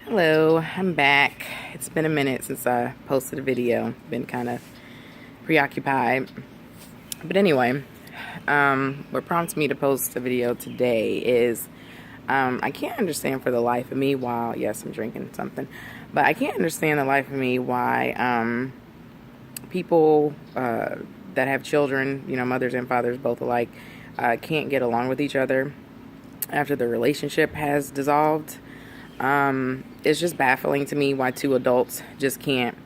Hello, I'm back. It's been a minute since I posted a video. Been kind of preoccupied. But anyway, what prompts me to post a video today is I can't understand for the life of me why, yes, I'm drinking something, but I can't understand the life of me why people that have children, mothers and fathers both alike, can't get along with each other after the relationship has dissolved. It's just baffling to me why two adults just can't,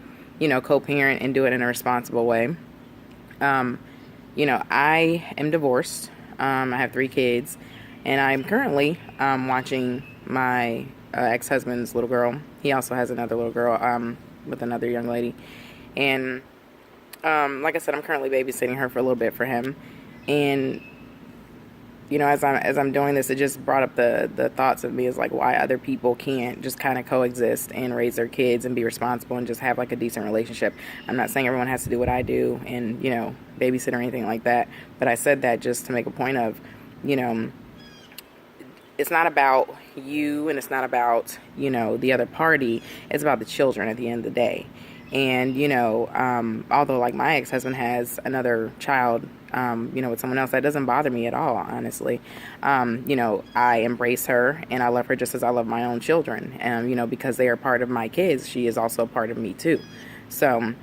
co-parent and do it in a responsible way. I am divorced. I have 3 kids, and I'm currently watching my ex-husband's little girl. He also has another little girl with another young lady. And like I said, I'm currently babysitting her for a little bit for him. And as I'm doing this, it just brought up the thoughts of me as like why other people can't just kind of coexist and raise their kids and be responsible and just have like a decent relationship. I'm not saying everyone has to do what I do and babysit or anything like that, but I said that just to make a point of, it's not about you and it's not about the other party. It's about the children at the end of the day. And although like my ex-husband has another child with someone else, that doesn't bother me at all, honestly. I embrace her and I love her just as I love my own children. And, because they are part of my kids, she is also a part of me too. So,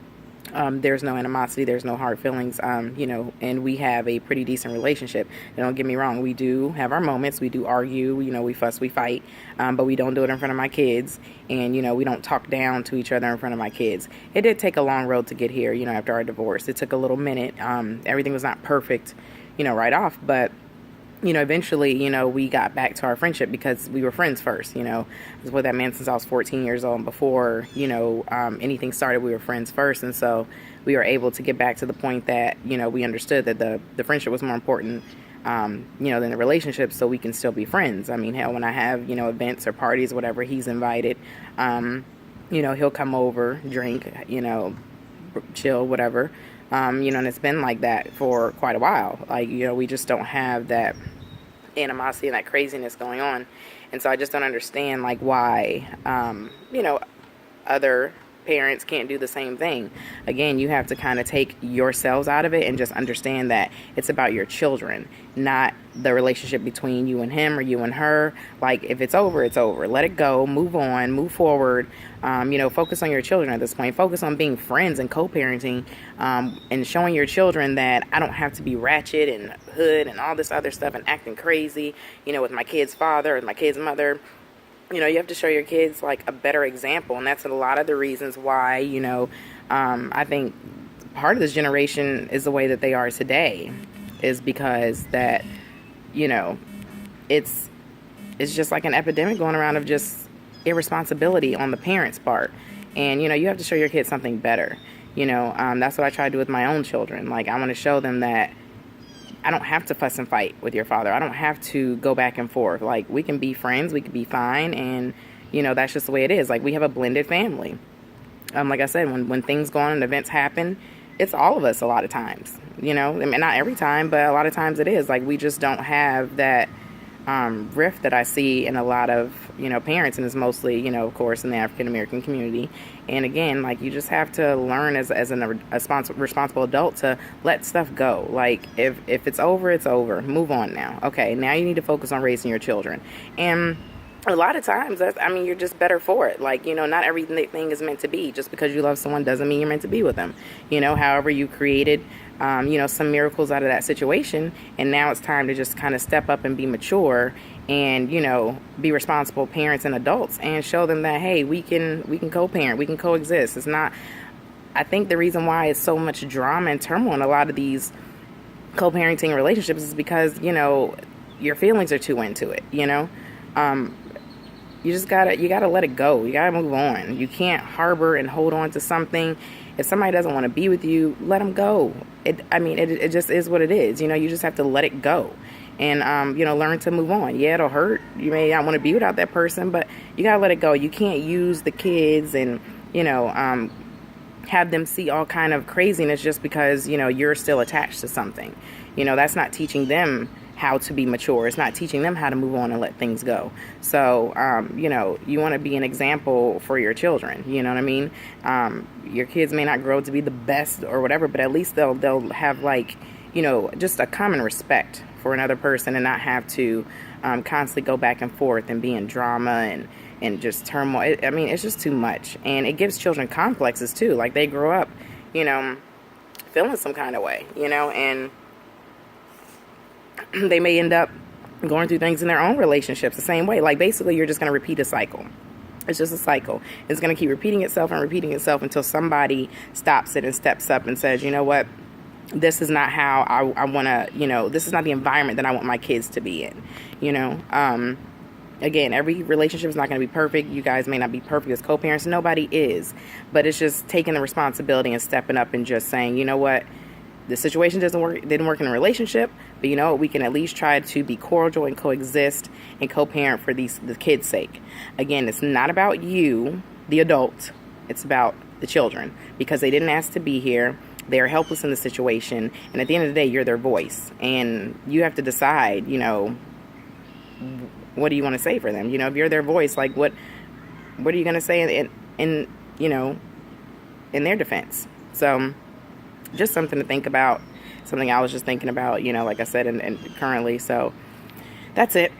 there's no animosity, there's no hard feelings, and we have a pretty decent relationship. And don't get me wrong, we do have our moments, we do argue, we fuss, we fight, but we don't do it in front of my kids, and, we don't talk down to each other in front of my kids. It did take a long road to get here, after our divorce. It took a little minute. Everything was not perfect, right off, but eventually, we got back to our friendship because we were friends first. I was with that man since I was 14 years old. And before, anything started, we were friends first. And so we were able to get back to the point that, we understood that the friendship was more important, than the relationship, so we can still be friends. I mean, hell, when I have, events or parties, whatever, he's invited, he'll come over, drink, chill, whatever. And it's been like that for quite a while. Like, we just don't have that animosity and that craziness going on. And so I just don't understand, like, why, other parents can't do the same thing. Again, you have to kind of take yourselves out of it and just understand that it's about your children, not the relationship between you and him or you and her. Like, if it's over, it's over. Let it go. Move on. Move forward. Focus on your children at this point. Focus on being friends and co-parenting, and showing your children that I don't have to be ratchet and hood and all this other stuff and acting crazy, with my kid's father or my kid's mother. You have to show your kids like a better example. And that's a lot of the reasons why, I think part of this generation is the way that they are today, is because that, it's just like an epidemic going around of just irresponsibility on the parents' part. And, you have to show your kids something better. That's what I try to do with my own children. Like, I want to show them that I don't have to fuss and fight with your father. I don't have to go back and forth. Like, we can be friends. We can be fine. And, that's just the way it is. Like, we have a blended family. Like I said, when things go on and events happen, it's all of us a lot of times, I mean, not every time, but a lot of times it is. Like, we just don't have that rift that I see in a lot of, parents, and it's mostly, of course, in the African American community. And again, like, you just have to learn as a responsible adult to let stuff go. Like, if it's over, it's over. Move on now. Okay, now you need to focus on raising your children. And a lot of times, you're just better for it. Like, not everything is meant to be. Just because you love someone doesn't mean you're meant to be with them. However, you created some miracles out of that situation, and now it's time to just kind of step up and be mature and, be responsible parents and adults and show them that, hey, we can co-parent, we can coexist. It's not, I think the reason why it's so much drama and turmoil in a lot of these co-parenting relationships is because, your feelings are too into it, you gotta let it go. You gotta move on. You can't harbor and hold on to something. If somebody doesn't want to be with you, let them go. It just is what it is. You just have to let it go and, learn to move on. Yeah, it'll hurt. You may not want to be without that person, but you gotta let it go. You can't use the kids and, have them see all kind of craziness just because, you're still attached to something. That's not teaching them how to be mature. It's not teaching them how to move on and let things go. So, you want to be an example for your children. You know what I mean? Your kids may not grow to be the best or whatever, but at least they'll have like, just a common respect for another person and not have to constantly go back and forth and be in drama and just turmoil. It's just too much. And it gives children complexes too. Like they grow up, feeling some kind of way, and they may end up going through things in their own relationships the same way. Like basically you're just going to repeat a cycle. It's just a cycle. It's going to keep repeating itself and repeating itself until somebody stops it and steps up and says, you know what, this is not how I want to, this is not the environment that I want my kids to be in, Again, every relationship is not going to be perfect. You guys may not be perfect as co-parents. Nobody is. But it's just taking the responsibility and stepping up and just saying, you know what, the situation didn't work in a relationship, but you know what, we can at least try to be cordial and coexist and co-parent for the kids' sake. Again, it's not about you, the adult. It's about the children because they didn't ask to be here. They're helpless in the situation. And at the end of the day, you're their voice. And you have to decide, what do you want to say for them? If you're their voice, like what are you going to say in their defense? So just something to think about, something I was just thinking about, like I said, and currently. So that's it.